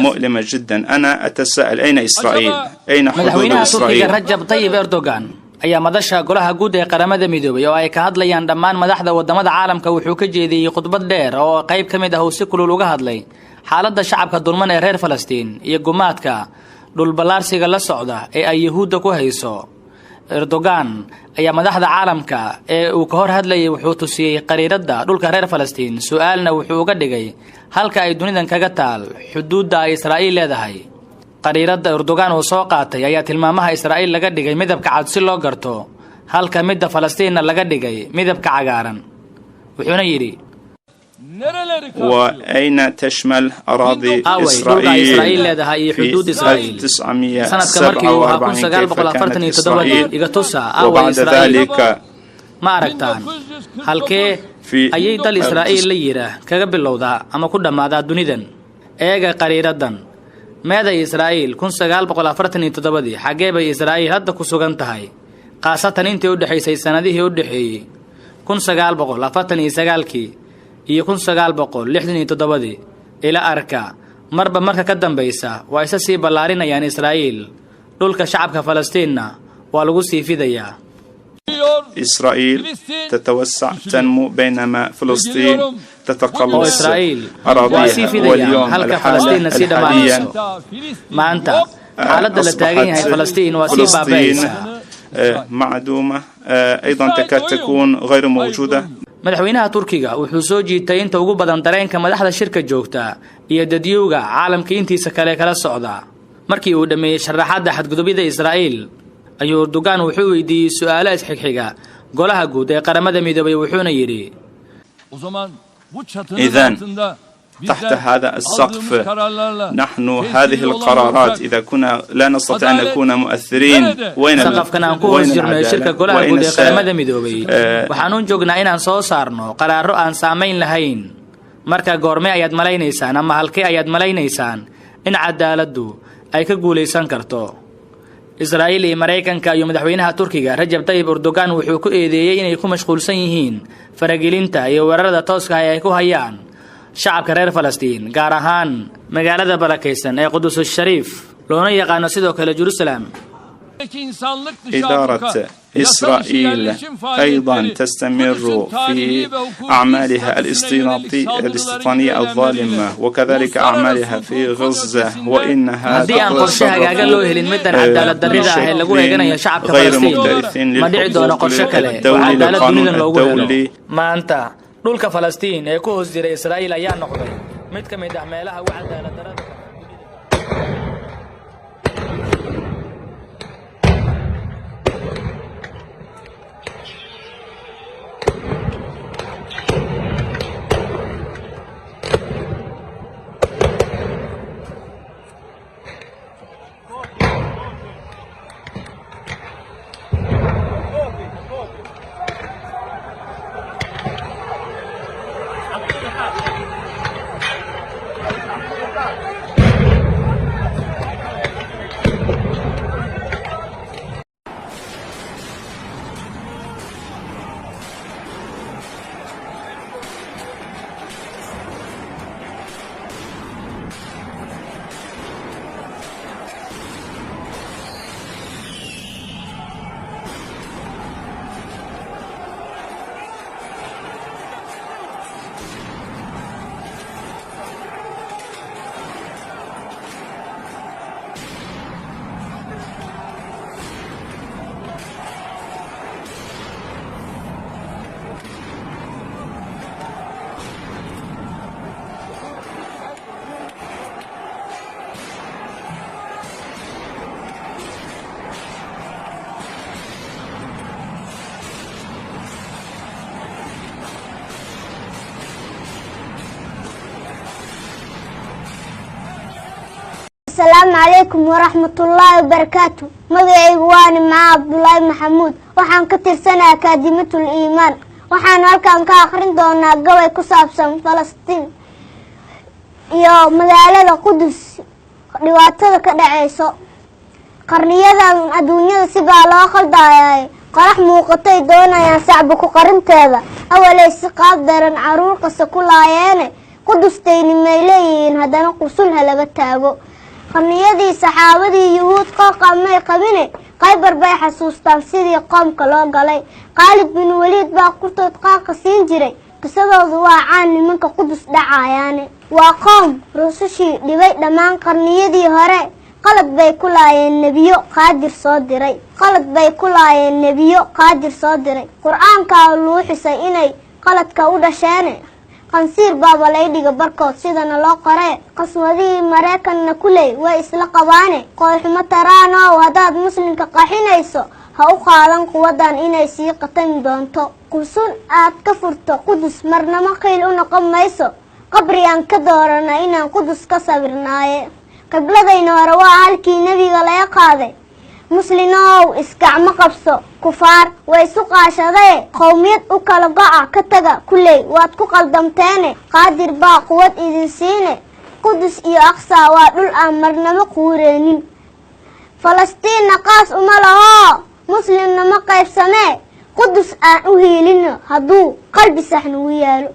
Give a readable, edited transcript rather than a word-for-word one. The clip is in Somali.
مؤلمة جدا. أنا أتساءل أين إسرائيل؟ أين حدود إسرائيل؟ رجب طيب أردوغان ayaa madasha golaha guud ee qaramada midoobay oo ay ka hadlayaan dhammaan madaxda wadamada caalamka wuxuu ka jeediyay khudbad dheer oo qayb kamid ah uu si kulul uga hadlay xaaladda shacabka dulman ee reer Falastiin iyo gumaadka dhul balaarsiga la socda ee ay Yahuudda ku hayso. Erdogan ayaa madaxda caalamka ee uu ka hor hadlayay wuxuu tusiyay qariirada dhulka reer Falastiin su'aalna wuxuu uga dhigay halka ay dunidan kaga taal xuduudda ay Israa'iil leedahay. qariirada Erdogan oo soo qaatay ayaa tilmaamaha Israa'iil laga dhigay midabka cad si loo garto halka midda Falastiin laga dhigay midabka cagaaran. wuxuuna yiri وأين تشمل أراضي إسرائيل في 1947 كيف كانت إسرائيل وبعد ذلك ما أركتان halkee ayay dal Israa'iil la yiraah kaga bilowda ama ku dhamaada dunidan eega qariiradan meeday Israa'iil 1947 xagee bay Israa'iil hadda ku sugan tahay qaasatan intii u dhaxaysay sanadihii u dhaxeeyay 1949 iyo 1967 ila arka marba marka ka dambaysa waa isa sii balaarinayaan Israa'iil dhulka shacabka Falastiinna waa lagu sii fidayaa. إسرائيل تتوسع تنمو بينما فلسطين تتقلص أراضيها. واليوم الحالية ما أنت حالة لتاغين هاي فلسطين وسيبا بيسا معدومة أيضا تكاد تكون غير موجودة. madaxweynaha Turkiga wuxuu soo jiitay inta ugu badan dareenka madaxda shirka joogta iyo dadiyowga caalamka intiisa kale kala socda. markii uu dhameeyay sharaxaadda xadgudubida Israa'iil ayuu Erdogan wuxuu weydiiyay su'aalo isxigxiga golaha guud ee qaramada midoobay wuxuuna yiri إذن تحت هذا السقف نحن هذه القرارات إذا كنا لا نستطيع أن نكون مؤثرين وين shirka golaha guud ee qaramada midoobay waxaan joognaa inaan soo saarno qaraaro aan saameyn lahayn. marka goorme ayaad maleynaysaan ama halkee ayaad maleynaysaan in cadaaladdu ay ka guuleysan karto? Israa'iil iyo Mareykanka iyo madaxweynaha Turkiga Rajab Tayyip Erdogan wuxuu ku eedeeyay inay ku mashquulsan yihiin faragelinta iyo weerarada tooska ah ay ku hayaan shacabka reer Falastiin gaar ahaan magaalada barakeysan ee Qudus al-Sharif loona yaqaano sidoo kale Jerusalem. إدارة إسرائيل أيضا تستمر في أعمالها الاستيطانية الظالمة وكذلك أعمالها في غزة وإنها غير مكترثين للحقوق الدولي. ما أنت dhulka Falastiin ee ku hoos jiray Israa'iil ayaa noqday mid ka mid ah meelaha ugu cadaalad darrada. السلام عليكم ورحمة الله وبركاته. مقعي واني مع عبد الله محمود وحان كتير سنة أكاديمية الإيمان وحان هالكان كاخرين دونا قوي كسابسا فلسطين يو مقالة قدس لواتذا كدعيسو قرنيادا الدنيا سيقا الله خلداياي قرح موقتي دونا يا سعبكو قرن تيدا أولي سيقاب دارن عرور قصة كل آياني qudustayni may leeyihiin haddana qusulha laga taago qarniyadii saxaabadii yuhuud qooqa may qabine qaybar bay xasuustaan sidii qoomka loo galay Khaalid bin Waliid baa kurtood qaaqa siin jiray qisadoodu waa caan nimanka qudus dhacayaane waa qoom rusushii dhibay dhammaan qarniyadii hore qalad bay ku laayeen nebiyo qaadir soo diray quraanka loo xisay inay qaladka u dhasheen qansiir baaba lay dhiga barkood sidana loo qoray qaswadii Mareykanna kulay way isla qabaane qooxuma taraano hadaad muslimka qaxinayso ha u qaadan quwadan inay sii qatan doonto qusul aad ka furto qudus marnama qiil u noqon mayso qabriyan ka doorana inaan qudus ka sabirnaaye qibladayna hore waa halkii nabiga laga qaaday muslimow iskacma qabso kufaar way isu qaashadeen qowmiyad u kala go'a ka taga kulay waad ku qaldamteene qaadir baa quwad idin siine qudus iyo aqsa waa dhul aan marnaba quureenin falastiin qaas uma laho muslimna ma qaybsamee qudus aan u heelino hadduu qalbi saxnu yaalo